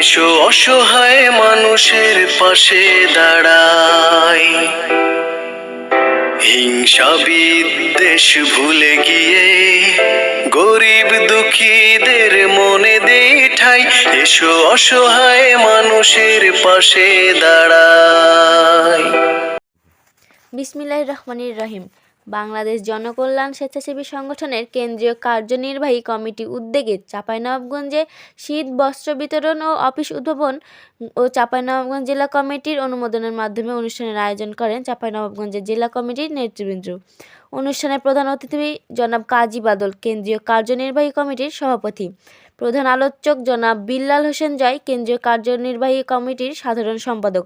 এসো অসহায় মানুষের পাশে দাঁড়াই, হিংসা বিদ্বেষ ভুলে গিয়ে গরিব দুঃখীদের মনে দেই ঠাই। এসো অসহায় মানুষের পাশে দাঁড়াই। বিসমিল্লাহির রহমানির রহিম। বাংলাদেশ জনকল্যাণ স্বেচ্ছাসেবী সংগঠনের কেন্দ্রীয় কার্যনির্বাহী কমিটি উদ্যোগে চাঁপাইনবাবগঞ্জে শীত বস্ত্র বিতরণ ও অফিস উদ্বোধন ও চাঁপাইনবাবগঞ্জ জেলা কমিটির অনুমোদনের মাধ্যমে অনুষ্ঠানের আয়োজন করেন চাঁপাইনবাবগঞ্জের জেলা কমিটির নেতৃবৃন্দ। অনুষ্ঠানে প্রধান অতিথি জনাব কাজী বাদল, কেন্দ্রীয় কার্যনির্বাহী কমিটির সভাপতি। প্রধান আলোচক জনাব বিল্লাল হোসেন জয়, কেন্দ্রীয় কার্যনির্বাহী কমিটির সাধারণ সম্পাদক,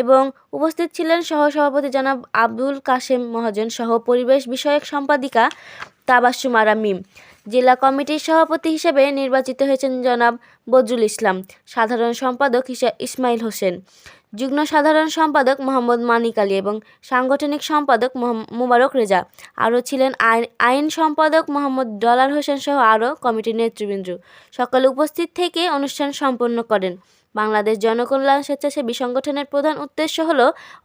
এবং উপস্থিত ছিলেন সহসভাপতি জনাব আবুল কাশেম মহাজন সহ পরিবেশ বিষয়ক সম্পাদিকা তাবাসসুম আরা মিম। জেলা কমিটির সভাপতি হিসেবে নির্বাচিত হয়েছেন জনাব বদরুল ইসলাম, সাধারণ সম্পাদক ইসমাইল হোসেন, যুগ্ম সাধারণ সম্পাদক মোহাম্মদ মানিক আলী এবং সাংগঠনিক সম্পাদক মুবারক রেজা। আরও ছিলেন আইন সম্পাদক মোহাম্মদ ডলার হোসেন সহ আরও কমিটির নেতৃবৃন্দ। সকলে উপস্থিত থেকে অনুষ্ঠান সম্পন্ন করেন। বাংলাদেশ জনকল্যাণ স্বেচ্ছাসেবী সংগঠনের প্রধান উদ্দেশ্য হল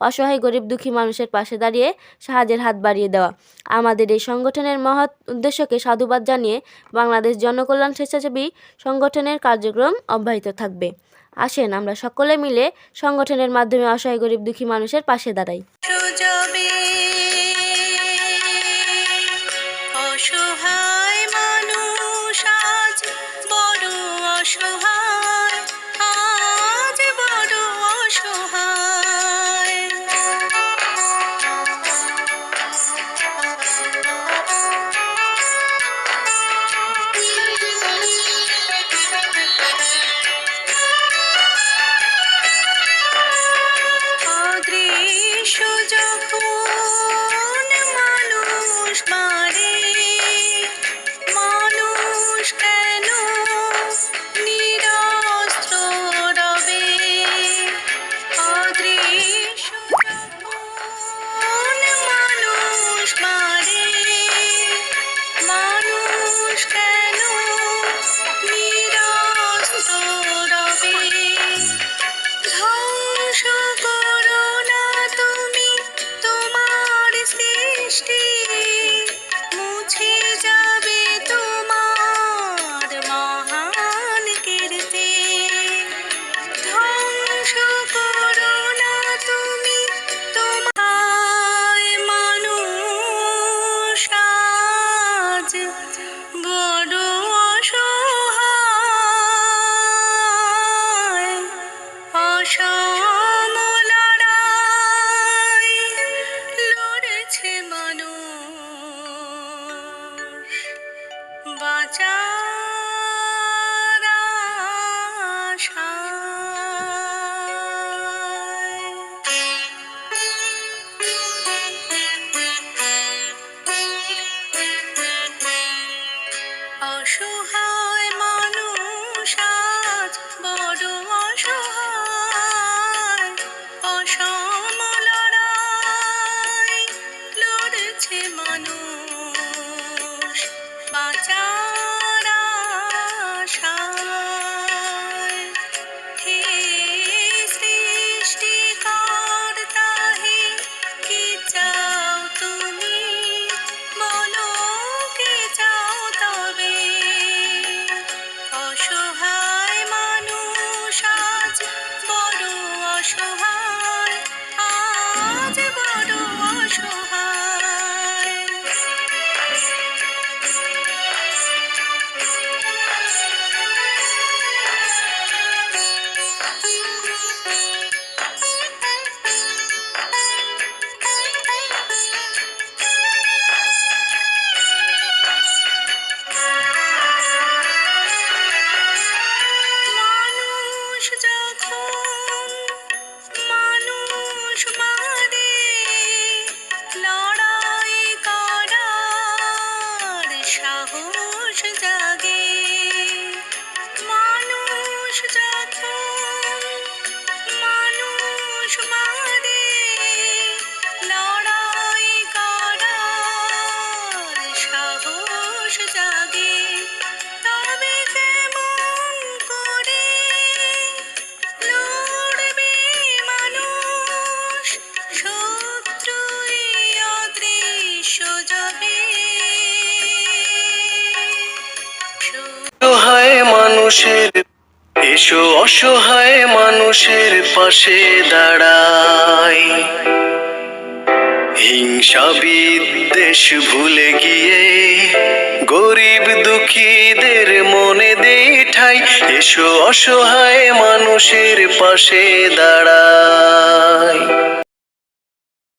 অসহায় গরিব দুঃখী মানুষের পাশে দাঁড়িয়ে সাহায্যের হাত বাড়িয়ে দেওয়া। আমাদের এই সংগঠনের মহৎ উদ্দেশ্যকে সাধুবাদ জানিয়ে বাংলাদেশ জনকল্যাণ স্বেচ্ছাসেবী সংগঠনের কার্যক্রম অব্যাহত থাকবে। আসেন আমরা সকলে মিলে সংগঠনের মাধ্যমে অসহায় গরিব দুঃখী মানুষের পাশে দাঁড়াই। অসহায় মানুষ আজ বড় অসহায়, আজ বড় অসহায়। অদৃশ্য যখন মানুষ মারে, মানুষ কেন নিরস্ত্র রবে? অদৃশ্য যখন মানুষ মারে, মানুষ কেন নিরস্ত্র রবে? ধ্বংস করো না তুমি তোমার সৃষ্টি, মুছে যাবে তোমার মহান কীর্তি। ধ্বংস করো না তুমি তোমার মানুষ আজ বড় অসহায়। অসম লড়াই লড়ছে মানুষ বাঁচার আশায়। অসহায় মানুষ আজ বড় অসহায়। অসম লড়াই লড়ছে মানুষ বাঁচার আশায়। হে সৃষ্টিকর্তা, হে কি চাও তুমি, বলো কি চাও তবে? অসহায় মানুষ আজ বড় অসহায়, আজ বড় অসহায়। মানুষ যখন মানুষ মারে, লড়াই করার সাহস জাগে। মানুষ যখন মানুষ মারে, লড়াই করার সাহস জাগে। তবে কেমন করে মানুষের, এসো অসহায় মানুষের পাশে দাঁড়াই। হিংসা বিদ্বেষ ভুলে গিয়ে গরিব দুঃখীদের মনে দেই ঠাই, এসো অসহায় মানুষের পাশে দাঁড়াই।